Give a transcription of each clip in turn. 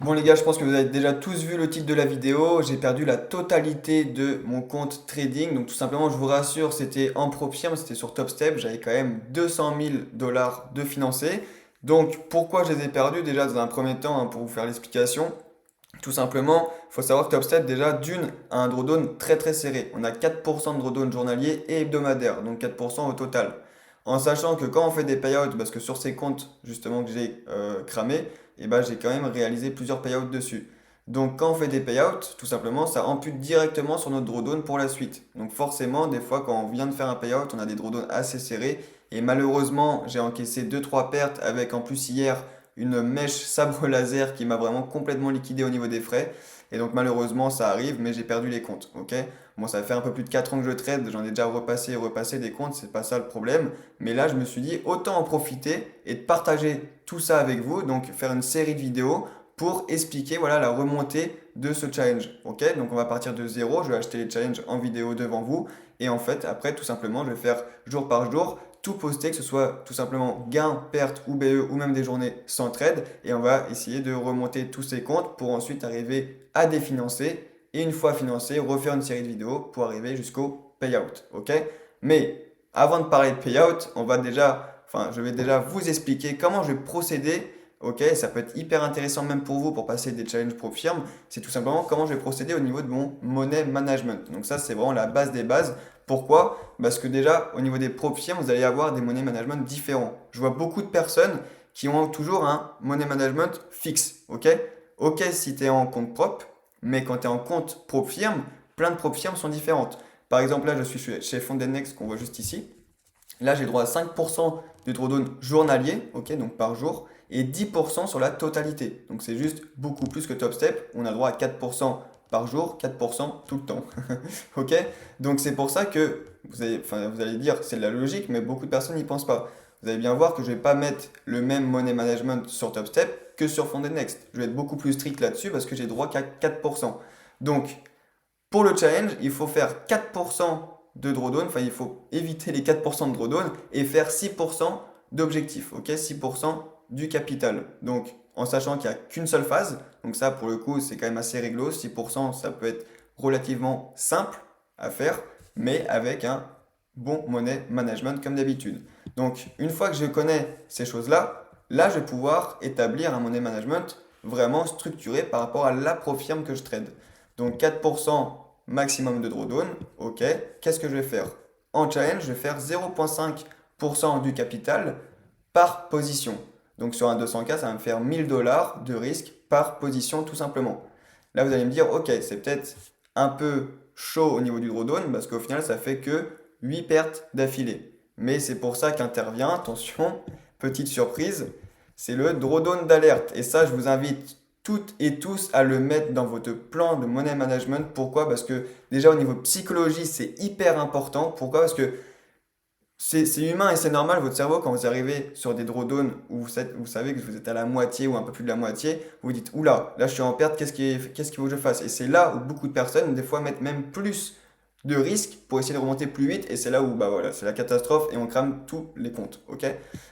Bon les gars, je pense que vous avez déjà tous vu le titre de la vidéo. J'ai perdu la totalité de mon compte trading. Donc tout simplement, je vous rassure, c'était en ProFirm, c'était sur TopStep. J'avais quand même 200 000 dollars de financés. Donc pourquoi je les ai perdus? Déjà dans un premier temps, hein, pour vous faire l'explication. Tout simplement, il faut savoir que TopStep déjà d'une a un drawdown très très serré. On a 4% de drawdown journalier et hebdomadaire, donc 4% au total. En sachant que quand on fait des payouts, parce que sur ces comptes justement que j'ai cramé, et ben j'ai quand même réalisé plusieurs payouts dessus. Donc quand on fait des payouts, tout simplement, ça ampute directement sur notre drawdown pour la suite. Donc forcément, des fois quand on vient de faire un payout, on a des drawdowns assez serrés. Et malheureusement, j'ai encaissé deux trois pertes avec en plus hier une mèche sabre laser qui m'a vraiment complètement liquidé au niveau des frais. Et donc malheureusement ça arrive, mais j'ai perdu les comptes. Ok. Bon, ça fait un peu plus de 4 ans que je trade, j'en ai déjà repassé et repassé des comptes, c'est pas ça le problème. Mais là je me suis dit autant en profiter et de partager tout ça avec vous, donc faire une série de vidéos pour expliquer voilà, la remontée de ce challenge. Ok. Donc on va partir de zéro, je vais acheter les challenges en vidéo devant vous. Et en fait après tout simplement je vais faire jour par jour tout poster, que ce soit tout simplement gain, perte ou BE ou même des journées sans trade. Et on va essayer de remonter tous ces comptes pour ensuite arriver à définancer. Et une fois financé, refaire une série de vidéos pour arriver jusqu'au payout. Ok. Mais avant de parler de payout, je vais déjà vous expliquer comment je vais procéder. Ok, ça peut être hyper intéressant même pour vous pour passer des challenges pro firme. C'est tout simplement comment je vais procéder au niveau de mon money management. Donc ça, c'est vraiment la base des bases. Pourquoi? Parce que déjà, au niveau des pro firmes, vous allez avoir des money management différents. Je vois beaucoup de personnes qui ont toujours un money management fixe. Ok? Ok, si tu es en compte propre, mais quand tu es en compte pro firme, plein de pro firmes sont différentes. Par exemple, là, je suis chez Fondenex qu'on voit juste ici. Là, j'ai droit à 5% de drawdown journalier, ok, donc par jour, et 10% sur la totalité. Donc c'est juste beaucoup plus que TopStep. On a le droit à 4% par jour, 4% tout le temps. Ok? Donc c'est pour ça que vous allez dire c'est de la logique, mais beaucoup de personnes n'y pensent pas. Vous allez bien voir que je ne vais pas mettre le même money management sur TopStep que sur Fonded Next. Je vais être beaucoup plus strict là-dessus parce que j'ai droit qu'à 4%. Donc pour le challenge, il faut faire 4% de drawdown, enfin il faut éviter les 4% de drawdown et faire 6% d'objectif, ok? 6% du capital. Donc en sachant qu'il n'y a qu'une seule phase, donc ça pour le coup c'est quand même assez réglo, 6% ça peut être relativement simple à faire, mais avec un bon money management comme d'habitude. Donc une fois que je connais ces choses-là, là je vais pouvoir établir un money management vraiment structuré par rapport à la firme que je trade. Donc 4% maximum de drawdown, ok. Qu'est-ce que je vais faire? En challenge, je vais faire 0,5% du capital par position. Donc sur un 200K, ça va me faire 1000 dollars de risque par position tout simplement. Là, vous allez me dire, ok, c'est peut-être un peu chaud au niveau du drawdown parce qu'au final, ça fait que 8 pertes d'affilée. Mais c'est pour ça qu'intervient, attention, petite surprise, c'est le drawdown d'alerte. Et ça, je vous invite toutes et tous à le mettre dans votre plan de money management. Pourquoi? Parce que déjà au niveau psychologie, c'est hyper important. Pourquoi? Parce que c'est humain et c'est normal, votre cerveau, quand vous arrivez sur des drawdowns où vous savez que vous êtes à la moitié ou un peu plus de la moitié, vous vous dites, oula, là je suis en perte, qu'est-ce qu'il faut que je fasse? Et c'est là où beaucoup de personnes, des fois, mettent même plus de risques pour essayer de remonter plus vite, et c'est là où, bah voilà, c'est la catastrophe et on crame tous les comptes, ok?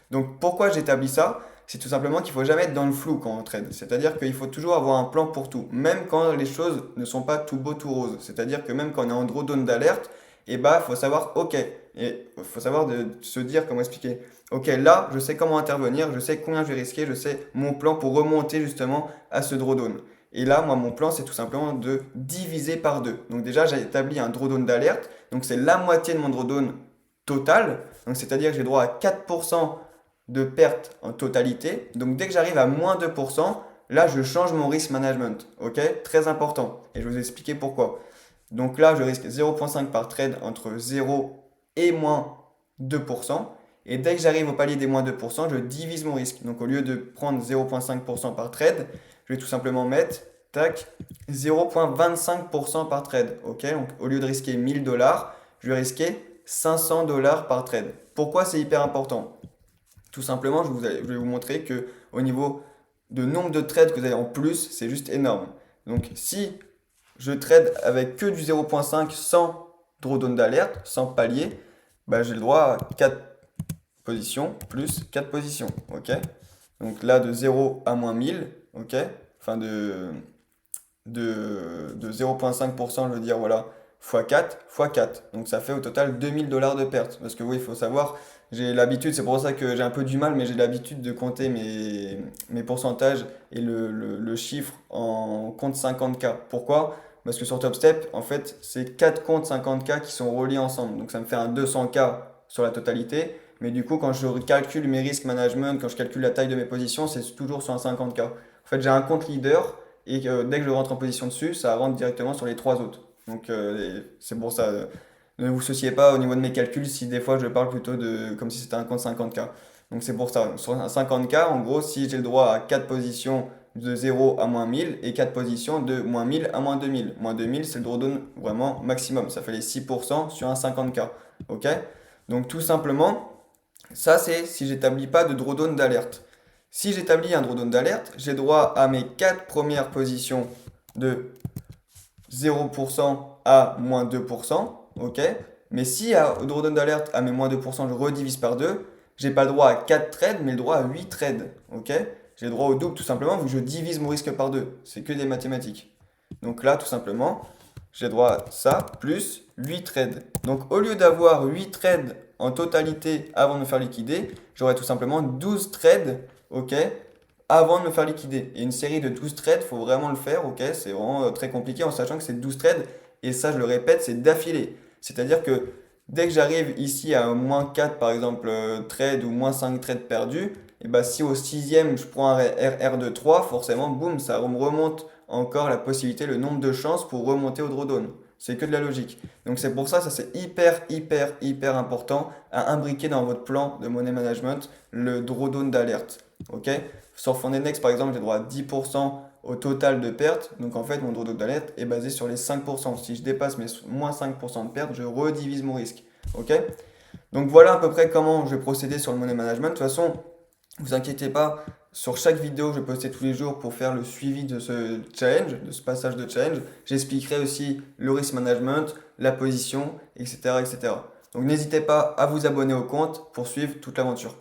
Donc pourquoi j'établis ça? C'est tout simplement qu'il faut jamais être dans le flou quand on trade. C'est-à-dire qu'il faut toujours avoir un plan pour tout, même quand les choses ne sont pas tout beau, tout rose. C'est-à-dire que même quand on est en drawdown d'alerte, et bah, faut savoir, ok, et il faut savoir se dire comment expliquer. Ok, là, je sais comment intervenir, je sais combien je vais risquer, je sais mon plan pour remonter justement à ce drawdown. Et là, moi, mon plan, c'est tout simplement de diviser par deux. Donc déjà, j'ai établi un drawdown d'alerte. Donc c'est la moitié de mon drawdown total. Donc c'est-à-dire que j'ai droit à 4% de perte en totalité. Donc dès que j'arrive à moins 2%, là, je change mon risk management. Ok, très important. Et je vais vous expliquer pourquoi. Donc là, je risque 0,5 par trade entre 0 et moins 2%. Et dès que j'arrive au palier des moins 2%, je divise mon risque. Donc au lieu de prendre 0,5% par trade, je vais tout simplement mettre, tac, 0,25% par trade. Ok. Donc au lieu de risquer 1000 dollars, je vais risquer 500 dollars par trade. Pourquoi c'est hyper important? Tout simplement, je vais vous montrer que au niveau de nombre de trades que vous avez en plus, c'est juste énorme. Donc si je trade avec que du 0,5 sans drawdown d'alerte, sans palier, bah, j'ai le droit à 4 positions plus 4 positions. Ok. Donc là, de 0 à moins 1000, ok. enfin de 0,5%, je veux dire, voilà, fois 4 fois 4. Donc ça fait au total 2000 $ de perte. Parce que oui, il faut savoir, j'ai l'habitude, c'est pour ça que j'ai un peu du mal, mais j'ai l'habitude de compter mes pourcentages et le chiffre en compte 50K. Pourquoi? Parce que sur TopStep, en fait, c'est 4 comptes 50K qui sont reliés ensemble. Donc ça me fait un 200K sur la totalité. Mais du coup, quand je calcule mes risques management, quand je calcule la taille de mes positions, c'est toujours sur un 50K. En fait, j'ai un compte leader et dès que je rentre en position dessus, ça rentre directement sur les trois autres. Donc c'est pour ça. Ne vous souciez pas au niveau de mes calculs si des fois je parle plutôt de comme si c'était un compte 50K. Donc c'est pour ça. Sur un 50K, en gros, si j'ai le droit à 4 positions de 0 à moins 1000 et 4 positions de moins 1000 à moins 2000. Moins 2000, c'est le drawdown vraiment maximum. Ça fait les 6% sur un 50K. Ok? Donc tout simplement, ça c'est si j'établis pas de drawdown d'alerte. Si j'établis un drawdown d'alerte, j'ai droit à mes 4 premières positions de 0% à moins 2%, ok? Mais si au drawdown d'alerte à mes moins 2%, je redivise par 2, j'ai pas le droit à 4 trades, mais le droit à 8 trades, ok? J'ai le droit au double tout simplement, vu que je divise mon risque par 2. C'est que des mathématiques. Donc là, tout simplement, j'ai droit à ça, plus 8 trades. Donc au lieu d'avoir 8 trades en totalité avant de me faire liquider, j'aurais tout simplement 12 trades, ok, avant de me faire liquider. Et une série de 12 trades, faut vraiment le faire, ok, c'est vraiment très compliqué en sachant que c'est 12 trades, et ça je le répète, c'est d'affilée. C'est-à-dire que dès que j'arrive ici à moins 4 par exemple trades ou moins 5 trades perdus, et bah si au sixième je prends un RR de 3, forcément, boum, ça me remonte encore la possibilité, le nombre de chances pour remonter au drawdown. C'est que de la logique. Donc c'est pour ça, ça c'est hyper important à imbriquer dans votre plan de money management, le drawdown d'alerte. Ok? Sur Fondenex, par exemple, j'ai droit à 10% au total de pertes. Donc en fait, mon drawdown d'alerte est basé sur les 5%. Si je dépasse mes moins 5% de pertes, je redivise mon risque. Ok? Donc voilà à peu près comment je vais procéder sur le money management. De toute façon, vous inquiétez pas, sur chaque vidéo que je vais poster tous les jours pour faire le suivi de ce challenge, de ce passage de challenge, j'expliquerai aussi le risk management, la position, etc., etc. Donc n'hésitez pas à vous abonner au compte pour suivre toute l'aventure.